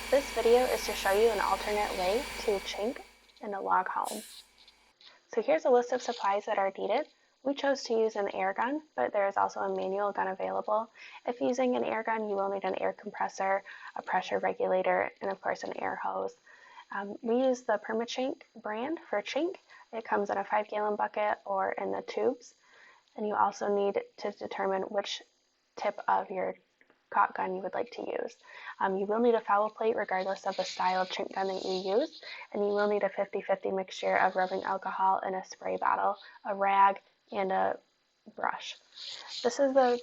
This video is to show you an alternate way to chink in a log home. So here's a list of supplies that are needed. We chose to use an air gun, but there is also a manual gun available. If using an air gun, you will need an air compressor, a pressure regulator, and of course an air hose. We use the Chink brand for chink. It comes in a 5-gallon bucket or in the tubes. And you also need to determine which tip of your caulk gun you would like to use. You will need a foul plate regardless of the style of chink gun that you use, and you will need a 50-50 mixture of rubbing alcohol in a spray bottle, a rag, and a brush. This is the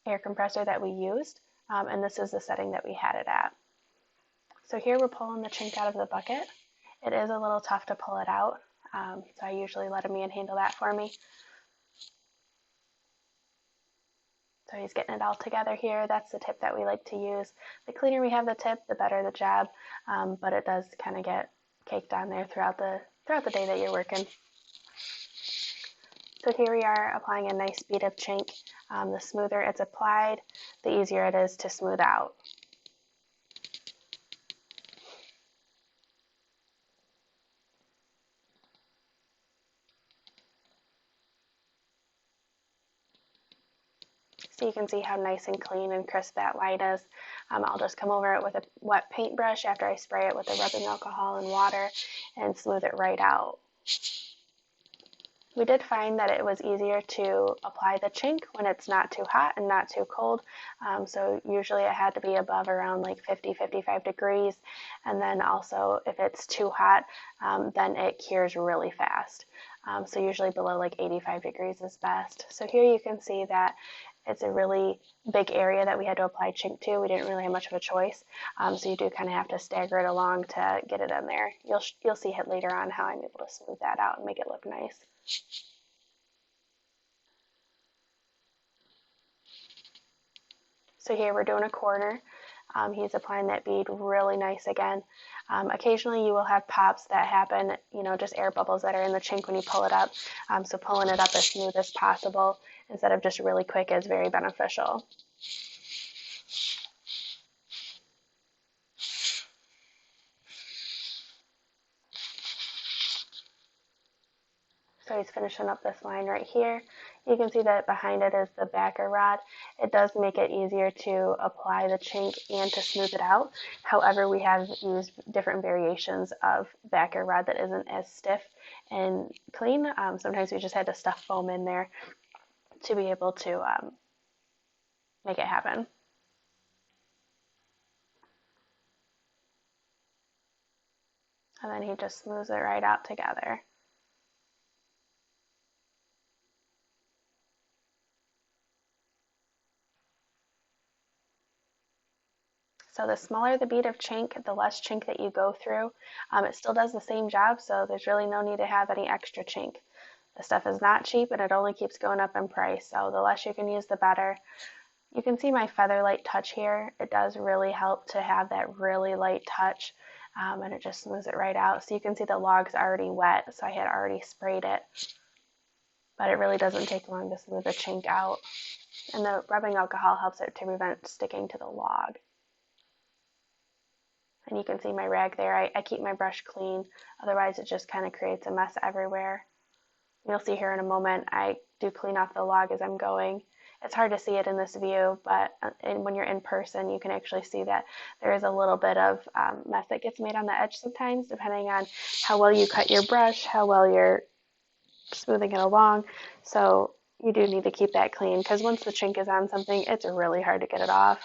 air compressor that we used, and this is the setting that we had it at. So here we're pulling the chink out of the bucket. It is a little tough to pull it out, so I usually let a man handle that for me. So he's getting it all together here. That's the tip that we like to use. The cleaner we have the tip, the better the job, but it does kind of get caked on there throughout the day that you're working. So here we are applying a nice bead of chink. The smoother it's applied, the easier it is to smooth out. So you can see how nice and clean and crisp that line is. I'll just come over it with a wet paintbrush after I spray it with the rubbing alcohol and water and smooth it right out. We did find that it was easier to apply the chink when it's not too hot and not too cold. So usually it had to be above around like 50-55 degrees. And then also if it's too hot, then it cures really fast. So usually below like 85 degrees is best. So here you can see that it's a really big area that we had to apply chink to. We didn't really have much of a choice. So you do kind of have to stagger it along to get it in there. You'll see it later on how I'm able to smooth that out and make it look nice. So here we're doing a corner. He's applying that bead really nice again. Occasionally you will have pops that happen, just air bubbles that are in the chink when you pull it up. So pulling it up as smooth as possible instead of just really quick is very beneficial. So he's finishing up this line right here. You can see that behind it is the backer rod. It does make it easier to apply the chink and to smooth it out. However, we have used different variations of backer rod that isn't as stiff and clean. Sometimes we just had to stuff foam in there to be able to make it happen. And then he just smooths it right out together. So the smaller the bead of chink, the less chink that you go through. It still does the same job, so there's really no need to have any extra chink. The stuff is not cheap and it only keeps going up in price, so the less you can use, the better. You can see my feather light touch here. It does really help to have that really light touch, and it just smooths it right out. So you can see the log's already wet, so I had already sprayed it. But it really doesn't take long to smooth the chink out. And the rubbing alcohol helps it to prevent sticking to the log. And you can see my rag there. I keep my brush clean, otherwise it just kind of creates a mess everywhere. You'll see here in a moment, I do clean off the log as I'm going. It's hard to see it in this view, but when you're in person, you can actually see that there is a little bit of mess that gets made on the edge sometimes, depending on how well you cut your brush, how well you're smoothing it along. So you do need to keep that clean, because once the chink is on something, it's really hard to get it off.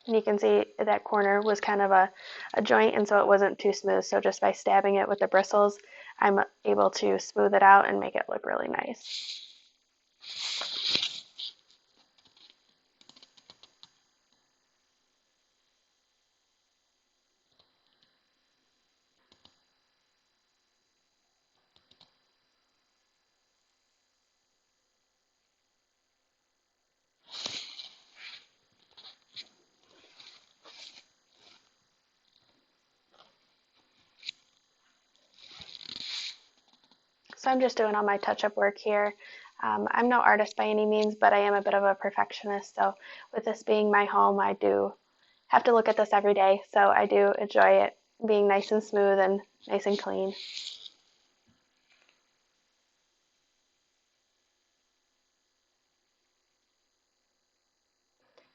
And you can see that corner was kind of a joint, and so it wasn't too smooth. So just by stabbing it with the bristles, I'm able to smooth it out and make it look really nice. So I'm just doing all my touch-up work here. I'm no artist by any means, but I am a bit of a perfectionist. So with this being my home, I do have to look at this every day. So I do enjoy it being nice and smooth and nice and clean.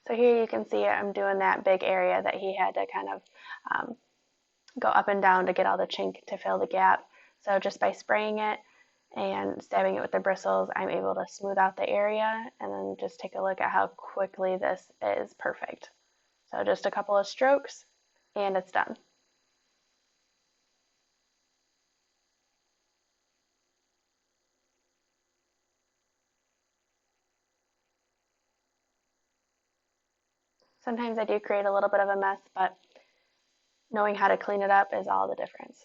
So here you can see I'm doing that big area that he had to kind of um, go up and down to get all the chink to fill the gap. So just by spraying it and stabbing it with the bristles, I'm able to smooth out the area, and then just take a look at how quickly this is perfect. So just a couple of strokes and it's done. Sometimes I do create a little bit of a mess, but knowing how to clean it up is all the difference.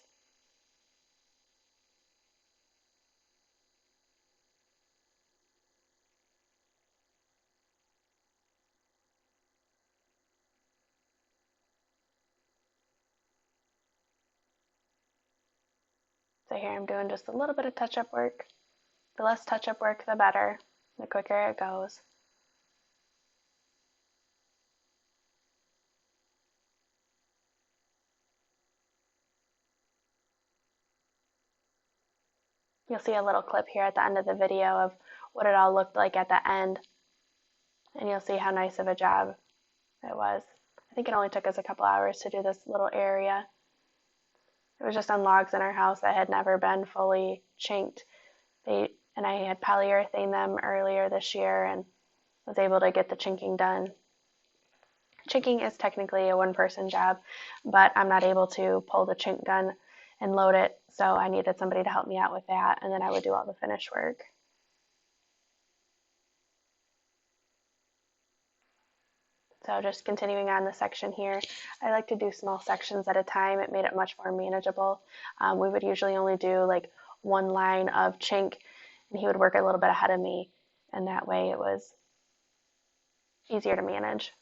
So here I'm doing just a little bit of touch-up work. The less touch-up work, the better, the quicker it goes. You'll see a little clip here at the end of the video of what it all looked like at the end, and you'll see how nice of a job it was. I think it only took us a couple hours to do this little area. It was just on logs in our house that had never been fully chinked. And I had polyurethane them earlier this year and was able to get the chinking done. Chinking is technically a one-person job, but I'm not able to pull the chink gun and load it, so I needed somebody to help me out with that, and then I would do all the finish work. So just continuing on the section here, I like to do small sections at a time. It made it much more manageable. We would usually only do like one line of chink, and he would work a little bit ahead of me, and that way it was easier to manage.